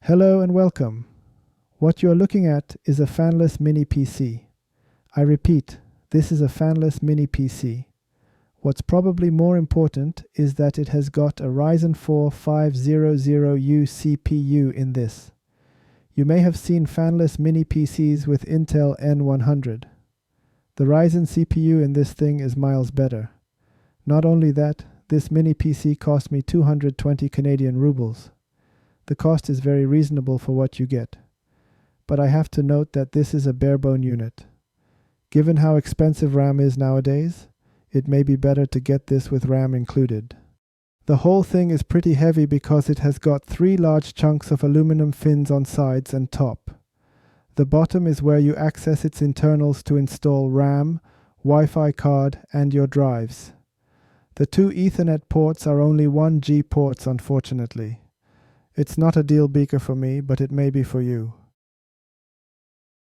Hello and welcome. What you're looking at is a fanless miniPC. I repeat, this is a fanless miniPC. What's probably more important is that it has got a Ryzen 4500U CPU in this. You may have seen fanless miniPCs with Intel N100. The Ryzen CPU in this thing is miles better. Not only that, this miniPC cost me 220 Canadian rubles. The cost is very reasonable for what you get. But I have to note that this is a barebone unit. Given how expensive RAM is nowadays, it may be better to get this with RAM included. The whole thing is pretty heavy because it has got 3 large chunks of aluminum fins on sides and top. The bottom is where you access its internals to install RAM, Wi-Fi card, and your drives. The 2 Ethernet ports are only 1G ports, unfortunately. It's not a deal breaker for me, but it may be for you.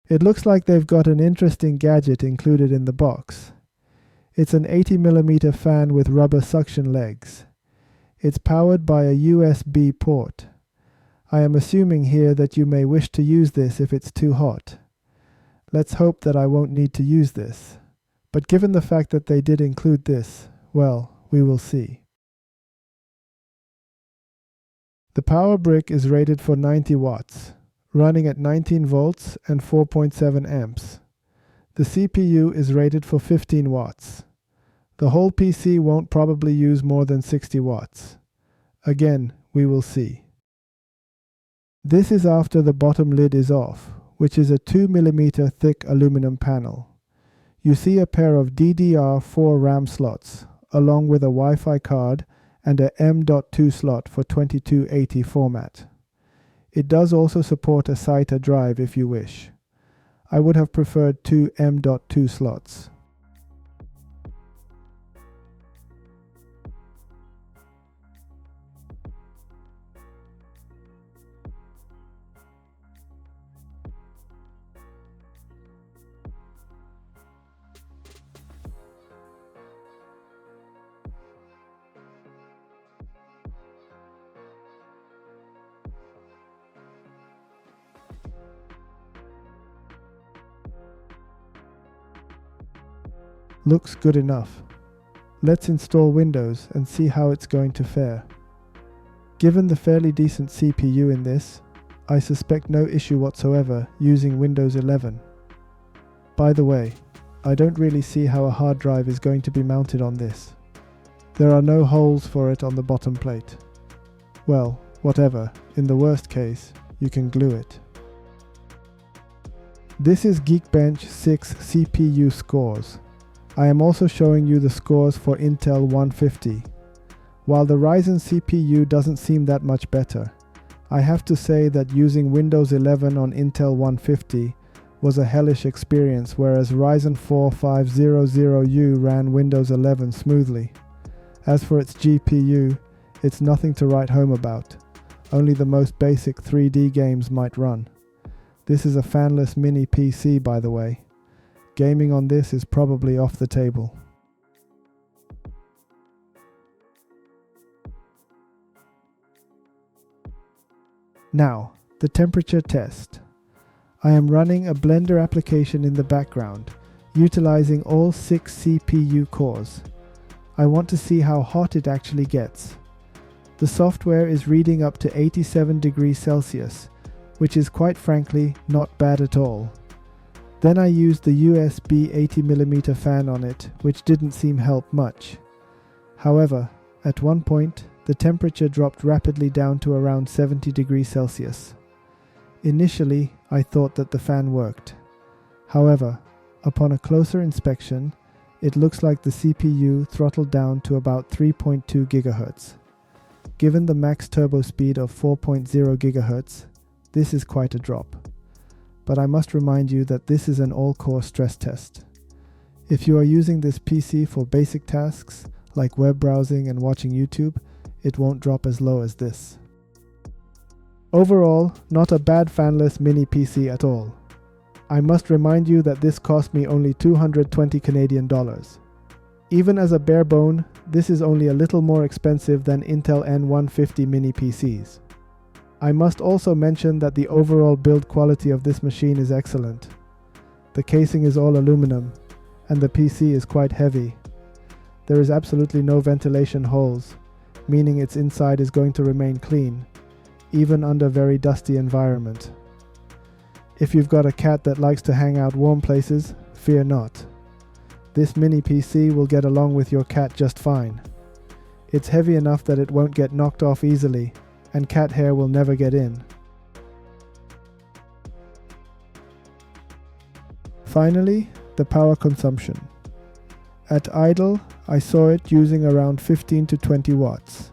It looks like they've got an interesting gadget included in the box. It's an 80mm fan with rubber suction legs. It's powered by a USB port. I am assuming here that you may wish to use this if it's too hot. Let's hope that I won't need to use this. But given the fact that they did include this, well, we will see. The power brick is rated for 90 watts, running at 19 volts and 4.7 amps. The CPU is rated for 15 watts. The whole PC won't probably use more than 60 watts. Again, we will see. This is after the bottom lid is off, which is a 2mm thick aluminum panel. You see a pair of DDR4 RAM slots, along with a Wi-Fi card and a M.2 slot for 2280 format. It does also support a SATA drive if you wish. I would have preferred 2 M.2 slots. Looks good enough. Let's install Windows and see how it's going to fare. Given the fairly decent CPU in this, I suspect no issue whatsoever using Windows 11. By the way, I don't really see how a hard drive is going to be mounted on this. There are no holes for it on the bottom plate. Well, whatever, in the worst case, you can glue it. This is Geekbench 6 CPU scores. I am also showing you the scores for Intel 150. While the Ryzen CPU doesn't seem that much better, I have to say that using Windows 11 on Intel 150 was a hellish experience, whereas Ryzen 4500U ran Windows 11 smoothly. As for its GPU, it's nothing to write home about. Only the most basic 3D games might run. This is a fanless mini PC, by the way. Gaming on this is probably off the table. Now, the temperature test. I am running a Blender application in the background, utilizing all 6 CPU cores. I want to see how hot it actually gets. The software is reading up to 87 degrees Celsius, which is quite frankly not bad at all. Then I used the USB 80mm fan on it, which didn't seem help much. However, at one point, the temperature dropped rapidly down to around 70 degrees Celsius. Initially, I thought that the fan worked. However, upon a closer inspection, it looks like the CPU throttled down to about 3.2 GHz. Given the max turbo speed of 4.0 GHz, this is quite a drop. But I must remind you that this is an all-core stress test. If you are using this PC for basic tasks, like web browsing and watching YouTube, it won't drop as low as this. Overall, not a bad fanless mini PC at all. I must remind you that this cost me only 220 Canadian dollars. Even as a bare bone, this is only a little more expensive than Intel N150 mini PCs. I must also mention that the overall build quality of this machine is excellent. The casing is all aluminum, and the PC is quite heavy. There is absolutely no ventilation holes, meaning its inside is going to remain clean, even under very dusty environment. If you've got a cat that likes to hang out warm places, fear not. This mini PC will get along with your cat just fine. It's heavy enough that it won't get knocked off easily, and cat hair will never get in. Finally, the power consumption. At idle, I saw it using around 15 to 20 watts.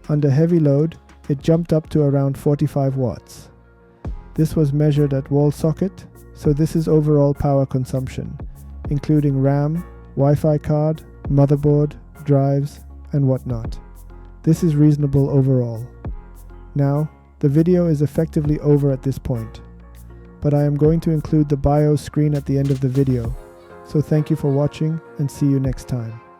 Under heavy load, it jumped up to around 45 watts. This was measured at wall socket, so this is overall power consumption, including RAM, Wi-Fi card, motherboard, drives, and whatnot. This is reasonable overall. Now, the video is effectively over at this point, but I am going to include the BIOS screen at the end of the video, so thank you for watching and see you next time.